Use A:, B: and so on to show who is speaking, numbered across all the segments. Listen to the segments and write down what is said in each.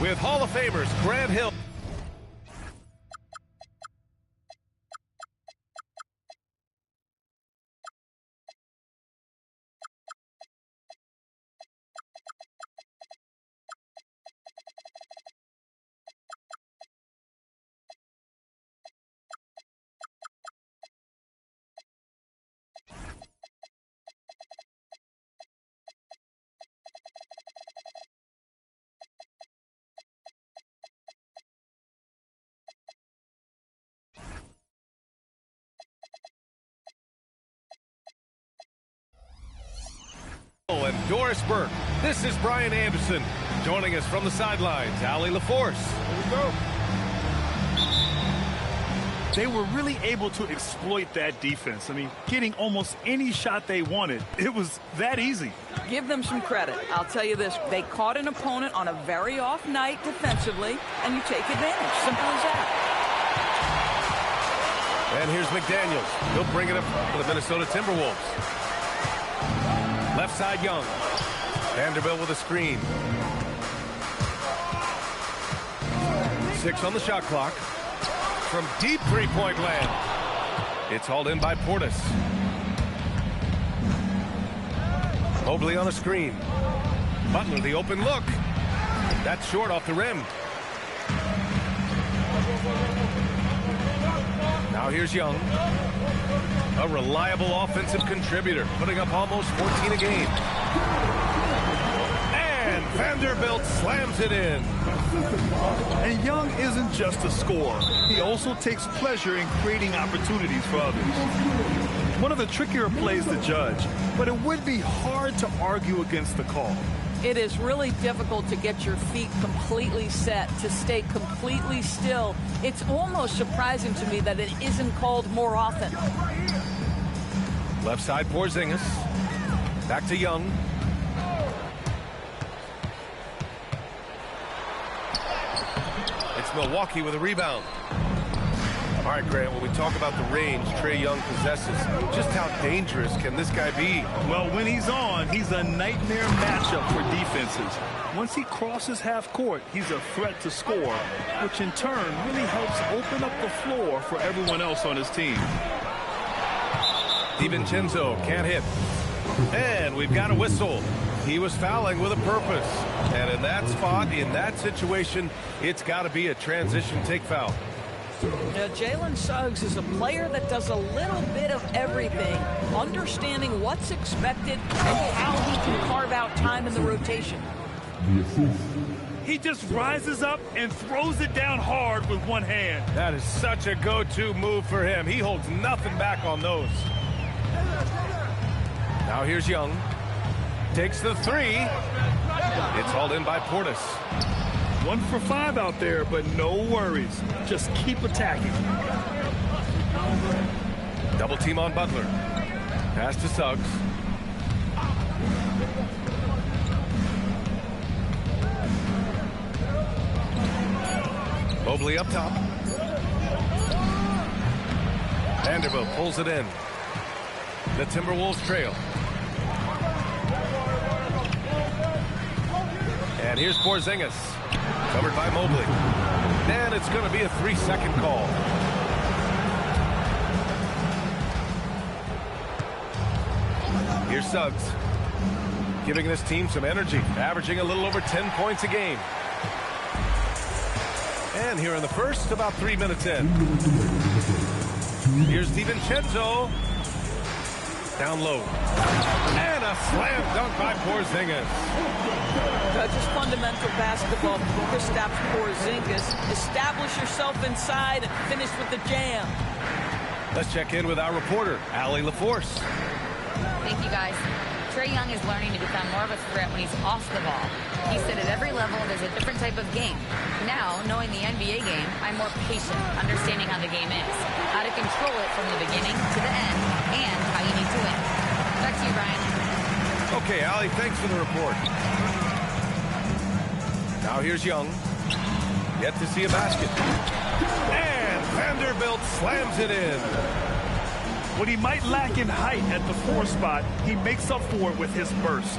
A: with Hall of Famers Grant Hill. And Doris Burke. This is Brian Anderson. Joining us from the sidelines, Allie LaForce. Here we go.
B: They were really able to exploit that defense. I mean, getting almost any shot they wanted. It was that easy.
C: Give them some credit. I'll tell you this. They caught an opponent on a very off night defensively, and you take advantage. Simple as that.
A: And here's McDaniels. He'll bring it up for the Minnesota Timberwolves. Left side, Young. Vanderbilt with a screen. 6 on the shot clock. From deep three-point land. It's hauled in by Portis. Mobley on a screen. Butler, the open look. That's short off the rim. Now here's Young. A reliable offensive contributor, putting up almost 14 a game. And Vanderbilt slams it in.
B: And Young isn't just a scorer. He also takes pleasure in creating opportunities for others. One of the trickier plays to judge, but it would be hard to argue against the call.
C: It is really difficult to get your feet completely set, to stay completely still. It's almost surprising to me that it isn't called more often.
A: Left side, Porzingis. Back to Young. It's Milwaukee with a rebound. All right, Grant, when we talk about the range Trae Young possesses, just how dangerous can this guy be?
B: Well, when he's on, he's a nightmare matchup for defenses. Once he crosses half court, he's a threat to score, which in turn really helps open up the floor for everyone else on his team.
A: DiVincenzo can't hit. And we've got a whistle. He was fouling with a purpose. And in that spot, in that situation, it's got to be a transition take foul.
C: Now, Jalen Suggs is a player that does a little bit of everything, understanding what's expected and how he can carve out time in the rotation.
B: He just rises up and throws it down hard with one hand.
A: That is such a go-to move for him. He holds nothing back on those. Now here's Young. Takes the three. It's hauled in by Portis.
B: 1 for 5 out there, but no worries. Just keep attacking.
A: Double team on Butler. Pass to Suggs. Mobley up top. Vanderbilt pulls it in. The Timberwolves trail. And here's Porzingis. Covered by Mobley. And it's going to be a 3-second call. Here's Suggs. Giving this team some energy. Averaging a little over 10 points a game. And here in the first, about 3 minutes in. Here's DiVincenzo. Down low. And a slam dunk by Porzingis.
C: Just fundamental basketball. Kristaps Porzingis. Establish yourself inside and finish with the jam.
A: Let's check in with our reporter, Allie LaForce.
D: Thank you, guys. Trae Young is learning to become more of a threat when he's off the ball. He said at every level there's a different type of game. Now, knowing the NBA game, I'm more patient, understanding how the game is, how to control it from the beginning to the end, and how you need to win. Back to you, Brian.
A: Okay, Allie, thanks for the report. Now here's Young. Yet to see a basket. And Vanderbilt slams it in.
B: What he might lack in height at the 4 spot, he makes up for it with his burst.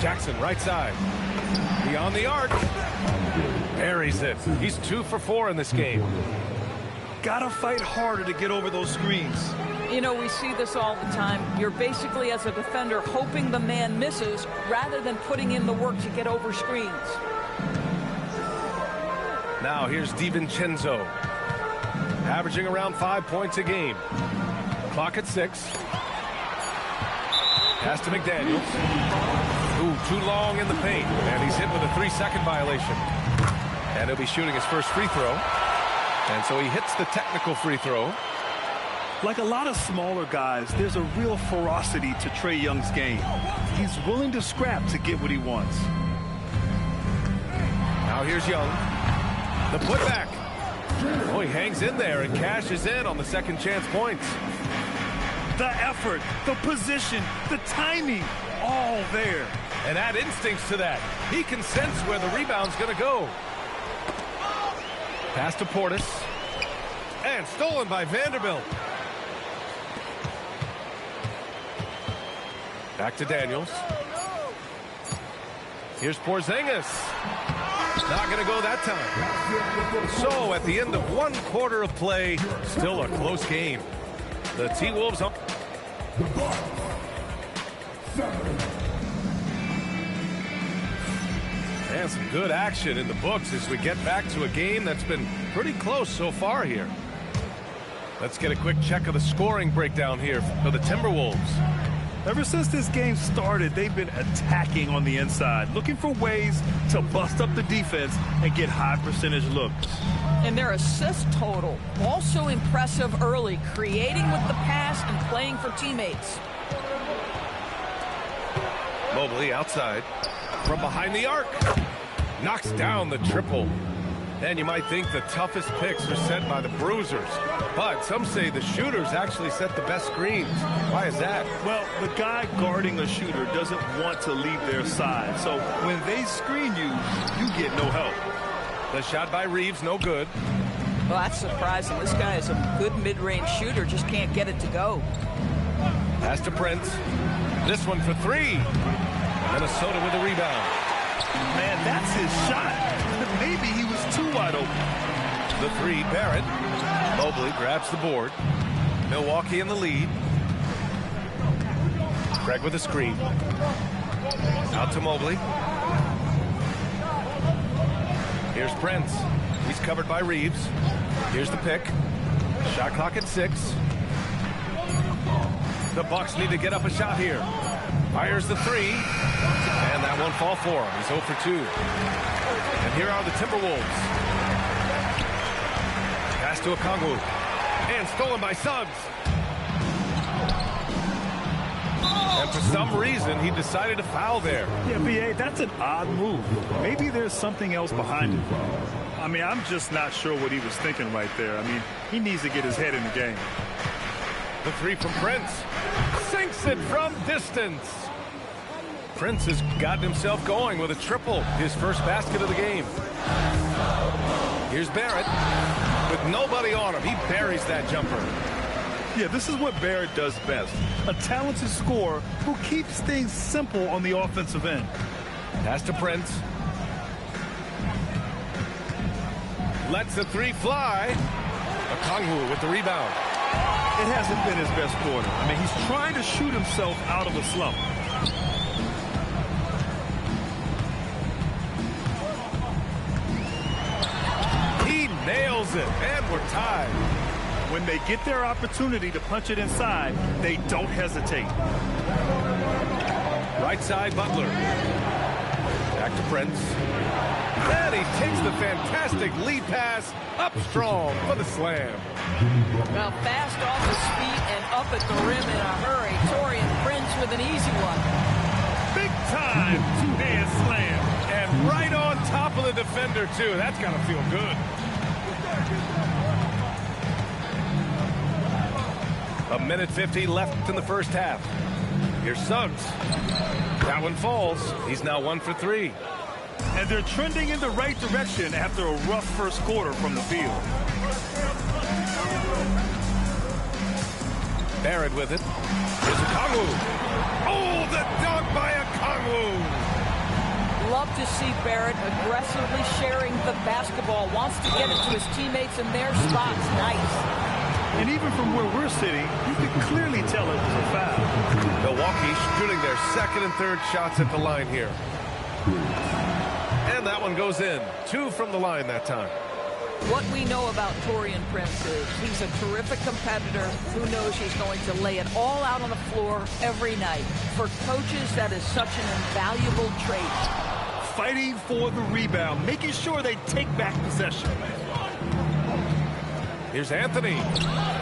A: Jackson, right side. Beyond the arc. Buries it. He's 2 for 4 in this game.
B: Gotta fight harder to get over those screens.
C: You know, we see this all the time. You're basically, as a defender, hoping the man misses rather than putting in the work to get over screens.
A: Now here's DiVincenzo, averaging around 5 points a game. Clock at 6. Pass to McDaniels. Ooh, too long in the paint, and he's hit with a 3-second violation. And he'll be shooting his first free throw. And so he hits the technical free throw.
B: Like a lot of smaller guys, there's a real ferocity to Trae Young's game. He's willing to scrap to get what he wants.
A: Now here's Young. The putback. Oh, he hangs in there and cashes in on the second chance points.
B: The effort, the position, the timing, all there.
A: And add instincts to that. He can sense where the rebound's going to go. Pass to Portis. And stolen by Vanderbilt. Back to Daniels. Here's Porzingis. Not going to go that time. So at the end of 1 quarter of play, still a close game. The T-Wolves up. And some good action in the books as we get back to a game that's been pretty close so far here. Let's get a quick check of the scoring breakdown here for the Timberwolves.
B: Ever since this game started, they've been attacking on the inside, looking for ways to bust up the defense and get high percentage looks.
C: And their assist total, also impressive early, creating with the pass and playing for teammates.
A: Mobley outside from behind the arc. Knocks down the triple. And you might think the toughest picks are set by the bruisers. But some say the shooters actually set the best screens. Why is that?
B: Well, the guy guarding a shooter doesn't want to leave their side. So when they screen you, you get no help.
A: The shot by Reeves, no good.
C: Well, that's surprising. This guy is a good mid-range shooter, just can't get it to go.
A: Pass to Prince. This one for 3. Minnesota with the rebound.
B: Man, that's his shot. Maybe he was too wide open.
A: The 3, Barrett. Mobley grabs the board. Milwaukee in the lead. Craig with a screen. Out to Mobley. Here's Prince. He's covered by Reeves. Here's the pick. Shot clock at 6. The Bucks need to get up a shot here. Fires the 3. And that won't fall for him. He's 0 for 2. And here are the Timberwolves. Pass to Okongwu. And stolen by Suggs. And for some reason, he decided to foul there.
B: Yeah, B.A., that's an odd move. Maybe there's something else behind it. I mean, I'm just not sure what he was thinking right there. I mean, he needs to get his head in the game.
A: The 3 from Prince. Sinks it from distance. Prince has gotten himself going with a triple, his first basket of the game. Here's Barrett. With nobody on him, he buries that jumper.
B: Yeah, this is what Barrett does best. A talented scorer who keeps things simple on the offensive end.
A: Pass to Prince. Lets the 3 fly. Okongwu with the rebound.
B: It hasn't been his best quarter. I mean, he's trying to shoot himself out of a slump.
A: Nails it, and we're tied.
B: When they get their opportunity to punch it inside, they don't hesitate.
A: Right side, Butler. Back to Prince. And he takes the fantastic lead pass up strong for the slam.
C: Well, fast off his feet and up at the rim in a hurry. Taurean Prince with an easy one.
B: Big time two-hand slam.
A: And right on top of the defender, too. That's got to feel good. A minute 50 left in the first half. Here's Suggs. That one falls. He's now 1 for 3.
B: And they're trending in the right direction after a rough first quarter from the field.
A: Barrett with it. Here's Okongwu. Oh, the dunk by Okongwu.
C: Love to see Barrett aggressively sharing the basketball. Wants to get it to his teammates in their spots. Nice.
B: And even from where we're sitting, you can clearly tell it was a foul.
A: Milwaukee shooting their second and third shots at the line here. And that one goes in. 2 from the line that time.
C: What we know about Taurean Prince is he's a terrific competitor who knows he's going to lay it all out on the floor every night. For coaches, that is such an invaluable trait.
B: Fighting for the rebound, making sure they take back possession.
A: Here's Anthony.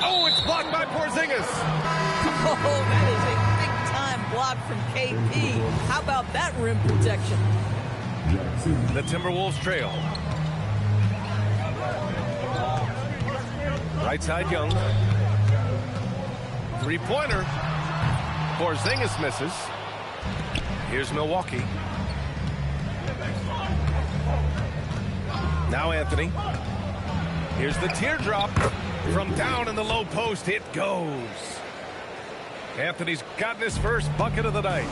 A: Oh, it's blocked by Porzingis.
C: Oh, that is a big-time block from KP. How about that rim protection?
A: The Timberwolves trail. Right side, Young. Three-pointer. Porzingis misses. Here's Milwaukee. Now Anthony. Here's the teardrop. From down in the low post, it goes. Anthony's gotten his first bucket of the night.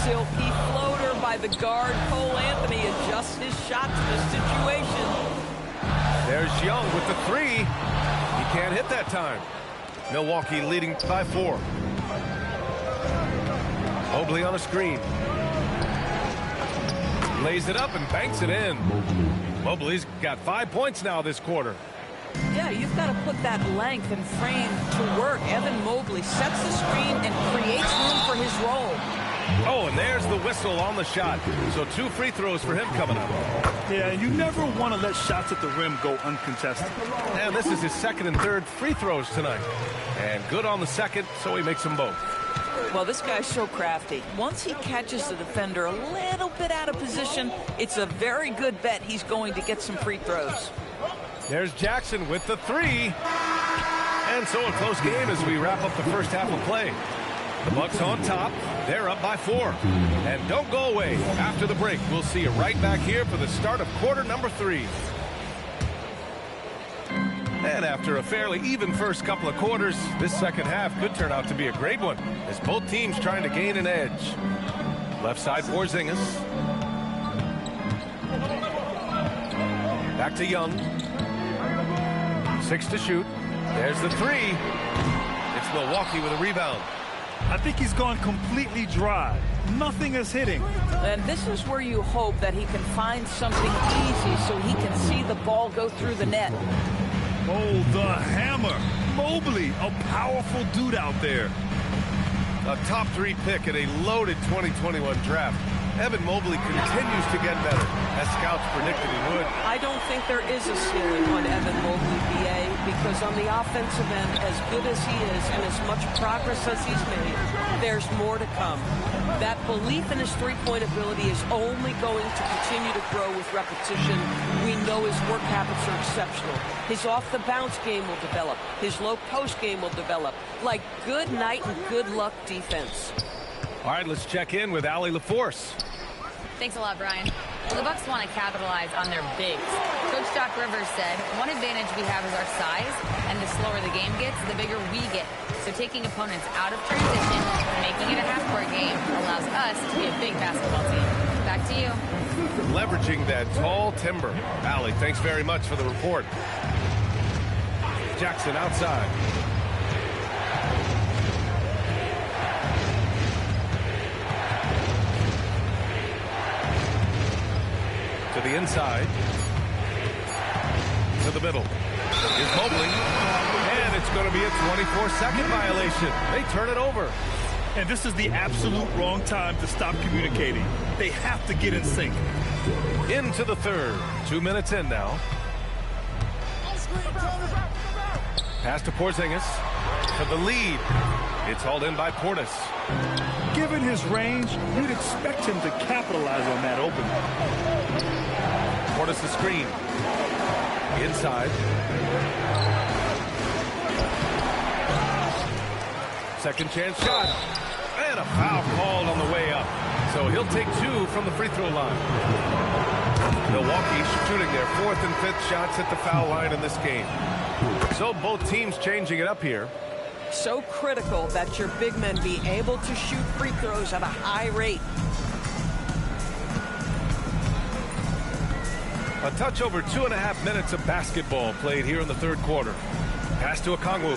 C: Silky floater by the guard. Cole Anthony adjusts his shot to the situation.
A: There's Young with the 3. He can't hit that time. Milwaukee leading by 4. Mobley on a screen. Lays it up and banks it in. Mobley's got 5 points now this quarter.
C: Yeah, you've got to put that length and frame to work. Evan Mobley sets the screen and creates room for his role.
A: Oh, and there's the whistle on the shot. So 2 free throws for him coming up.
B: Yeah, you never want to let shots at the rim go uncontested.
A: And this is his second and third free throws tonight. And good on the second, so he makes them both.
C: Well, this guy's so crafty. Once he catches the defender a little bit out of position, it's a very good bet he's going to get some free throws.
A: There's Jackson with the 3. And so a close game as we wrap up the first half of play. The Bucks on top. They're up by 4. And don't go away. After the break, we'll see you right back here for the start of quarter number 3. And after a fairly even first couple of quarters, this second half could turn out to be a great one as both teams trying to gain an edge. Left side, Porzingis. Back to Young. 6 to shoot. There's the 3. It's Milwaukee with a rebound.
B: I think he's gone completely dry. Nothing is hitting.
C: And this is where you hope that he can find something easy so he can see the ball go through the net.
B: Oh, the hammer. Mobley, a powerful dude out there.
A: A top 3 pick in a loaded 2021 draft. Evan Mobley continues to get better, as scouts predicted he would.
C: I don't think there is a ceiling on Evan Mobley, BA, because on the offensive end, as good as he is and as much progress as he's made, there's more to come. That belief in his three-point ability is only going to continue to grow with repetition. We know his work habits are exceptional. His off-the-bounce game will develop. His low-post game will develop. Like good night and good luck defense.
A: All right, let's check in with Allie LaForce.
D: Thanks a lot, Brian. Well, the Bucks want to capitalize on their bigs. Coach Doc Rivers said, one advantage we have is our size, and the slower the game gets, the bigger we get. So taking opponents out of transition, making it a half-court game, allows us to be a big basketball team. Back to you.
A: Leveraging that tall timber. Allie, thanks very much for the report. Jackson outside. To the inside. To the middle. Here's Mobley. And it's going to be a 24-second violation. They turn it over.
B: And this is the absolute wrong time to stop communicating. They have to get in sync.
A: Into the third. 2 minutes in now. Pass to Porzingis. To the lead. It's hauled in by Portis.
B: Given his range, you'd expect him to capitalize on that opening.
A: Portis the screen. Inside. Second chance shot. And a foul called on the way up. So he'll take 2 from the free throw line. Milwaukee shooting their 4th and 5th shots at the foul line in this game. So both teams changing it up here.
C: So critical that your big men be able to shoot free throws at a high rate.
A: A touch over 2.5 minutes of basketball played here in the third quarter. Pass to Okongwu.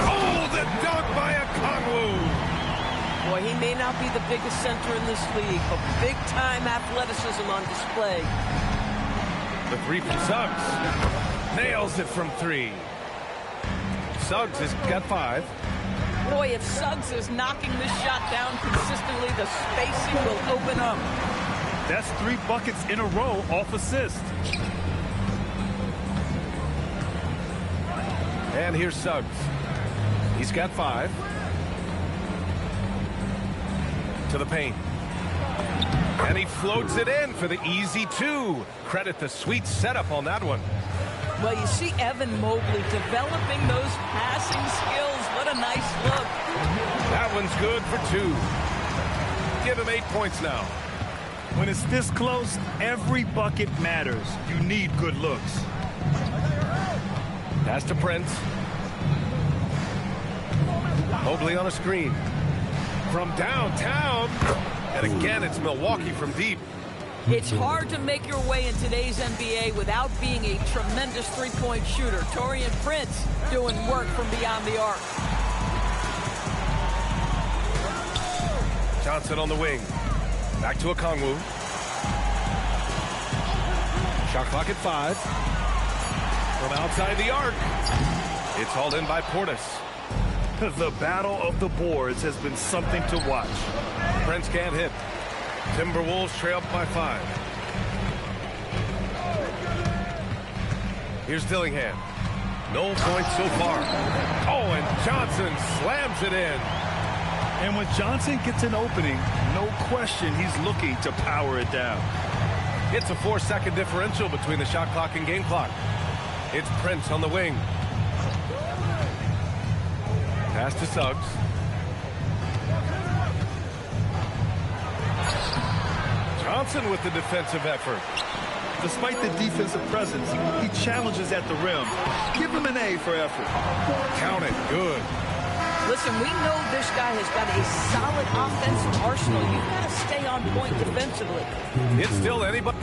A: Oh, the dunk by Okongwu!
C: Boy, he may not be the biggest center in this league, but big-time athleticism on display.
A: The three from Suggs. Nails it from three. Suggs has got 5.
C: Boy, if Suggs is knocking this shot down consistently, the spacing will open up.
B: That's 3 buckets in a row off assist.
A: And here's Suggs. He's got 5. To the paint. And he floats it in for the easy 2. Credit the sweet setup on that one.
C: Well, you see Evan Mobley developing those passing skills. What a nice look.
A: That one's good for 2. Give him 8 points now.
B: When it's this close, every bucket matters. You need good looks.
A: Pass to Prince. Mobley on a screen. From downtown. And again, it's Milwaukee from deep.
C: It's hard to make your way in today's NBA without being a tremendous three-point shooter. Taurean Prince doing work from beyond the arc.
A: Johnson on the wing. Back to Okongwu. Shot clock at 5. From outside the arc. It's hauled in by Portis.
B: The battle of the boards has been something to watch.
A: Prince can't hit. Timberwolves trail by 5. Here's Dillingham. No points so far. Oh, and Johnson slams it in.
B: And when Johnson gets an opening, no question he's looking to power it down.
A: It's a 4-second differential between the shot clock and game clock. It's Prince on the wing. Pass to Suggs. Johnson with the defensive effort.
B: Despite the defensive presence, he challenges at the rim. Give him an A for effort.
A: Count it. Good.
C: Listen, we know this guy has got a solid offensive arsenal. You've got to stay on point defensively.
A: It's still anybody.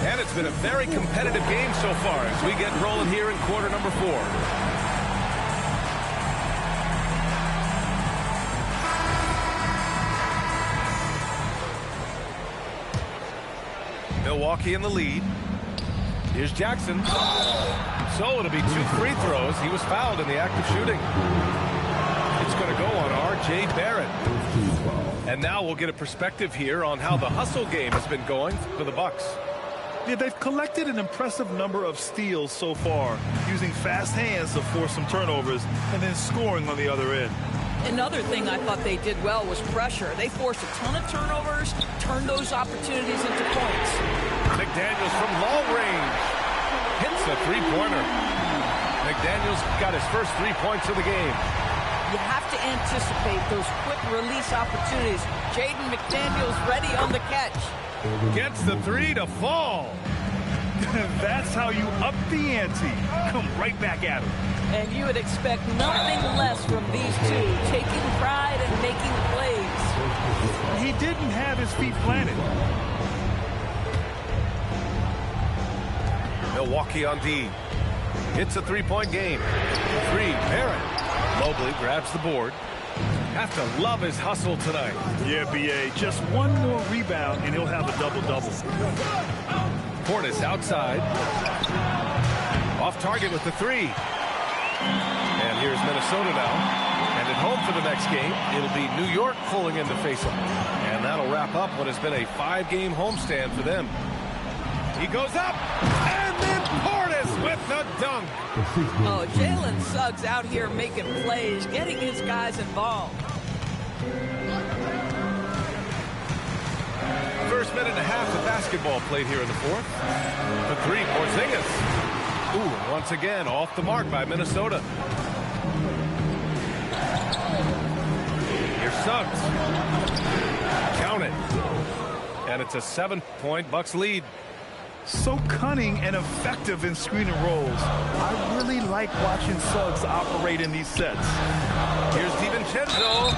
A: And it's been a very competitive game so far as we get rolling here in quarter number 4. Milwaukee in the lead. Here's Jackson. So it'll be 2 free throws. He was fouled in the act of shooting. It's going to go on R.J. Barrett. And now we'll get a perspective here on how the hustle game has been going for the Bucks.
B: Yeah, they've collected an impressive number of steals so far, using fast hands to force some turnovers and then scoring on the other end.
C: Another thing I thought they did well was pressure. They forced a ton of turnovers, turned those opportunities into points.
A: McDaniels from long range hits a three-pointer. McDaniels got his first 3 points of the game.
C: You have to anticipate those quick release opportunities. Jaden McDaniels ready on the catch.
A: Gets the 3 to fall.
B: That's how you up the ante. Come right back at him.
C: And you would expect nothing less from these two, taking pride and making plays.
B: He didn't have his feet planted.
A: Milwaukee on D. It's a 3-point game. 3, Barrett. Mobley grabs the board. Have to love his hustle tonight.
B: Yeah, B.A. Just one more rebound and he'll have a double-double.
A: Portis outside. Off target with the 3. And here's Minnesota now. And at home for the next game, it'll be New York pulling in to face them. And that'll wrap up what has been a 5-game homestand for them. He goes up, and then Portis with the dunk.
C: Oh, Jalen Suggs out here making plays, getting his guys involved.
A: First minute and a half of basketball played here in the 4th. The 3, Porzingis. Ooh, once again, off the mark by Minnesota. Here's Suggs. Count it. And it's a 7-point Bucks lead.
B: So cunning and effective in screen and rolls. I really like watching Suggs operate in these sets.
A: Here's DiVincenzo.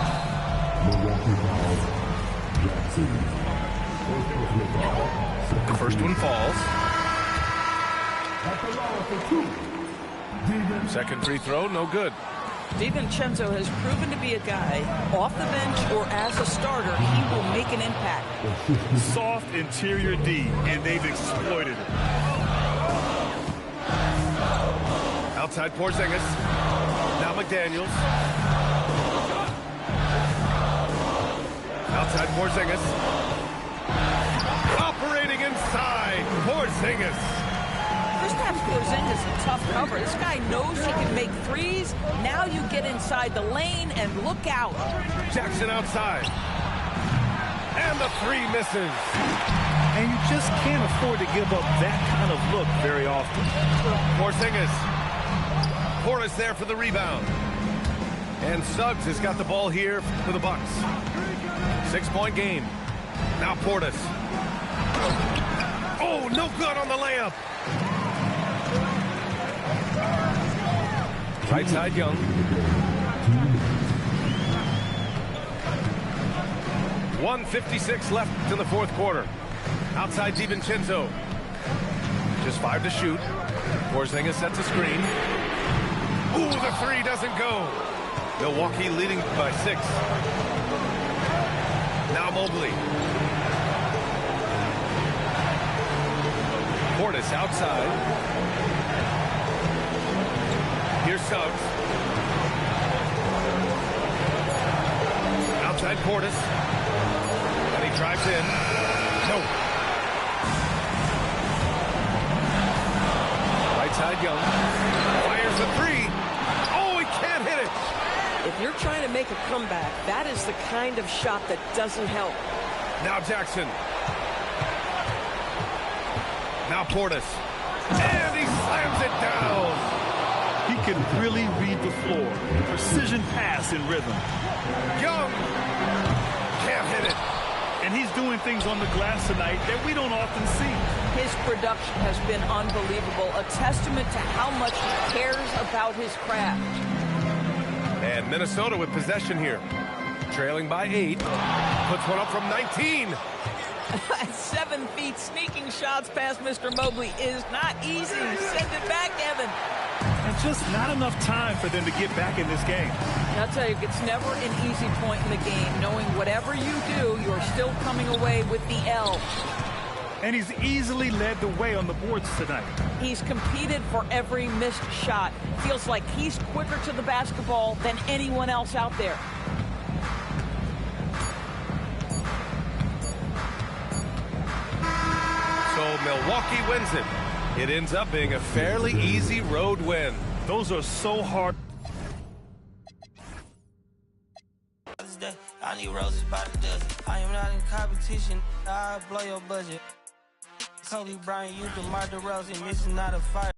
A: First one falls. Second free throw, no good.
C: DiVincenzo has proven to be a guy, off the bench or as a starter, he will make an impact.
B: Soft interior D, and they've exploited it.
A: Outside Porzingis. Now McDaniels. Outside Porzingis. Operating inside. Porzingis.
C: Kristaps Porzingis is a tough cover. This guy knows he can make threes. Now you get inside the lane and look out.
A: Jackson outside. And the three misses.
B: And you just can't afford to give up that kind of look very often.
A: Porzingis. Portis there for the rebound. And Suggs has got the ball here for the Bucks. 6-point game. Now Portis. Oh, no good on the layup. Right side, Young. .156 left in the fourth quarter. Outside DiVincenzo. Just 5 to shoot. Porzingis sets a screen. Ooh, the three doesn't go. Milwaukee leading by 6. Now Mobley. Portis outside. Here's Suggs. Outside Portis. And he drives in. No. Right side Young. Fires the three. Oh, he can't hit it.
C: If you're trying to make a comeback, that is the kind of shot that doesn't help.
A: Now Jackson. Now Portis. And he slams it down.
B: He can really read the floor. Precision pass in rhythm.
A: Young can't hit it.
B: And he's doing things on the glass tonight that we don't often see.
C: His production has been unbelievable, a testament to how much he cares about his craft.
A: And Minnesota with possession here. Trailing by 8. Puts one up from 19.
C: At 7 feet, sneaking shots past Mr. Mobley is not easy. Send it back, Evan.
B: And just not enough time for them to get back in this game.
C: And I'll tell you, it's never an easy point in the game, knowing whatever you do, you're still coming away with the L.
B: And he's easily led the way on the boards tonight.
C: He's competed for every missed shot. Feels like he's quicker to the basketball than anyone else out there.
A: So Milwaukee wins it. It ends up being a fairly easy road win.
B: Those are so hard.
E: I need roses by the dozen. I am not in competition. I'll blow your budget. Kobe Bryant, you DeMar DeRozan. This is not a fight.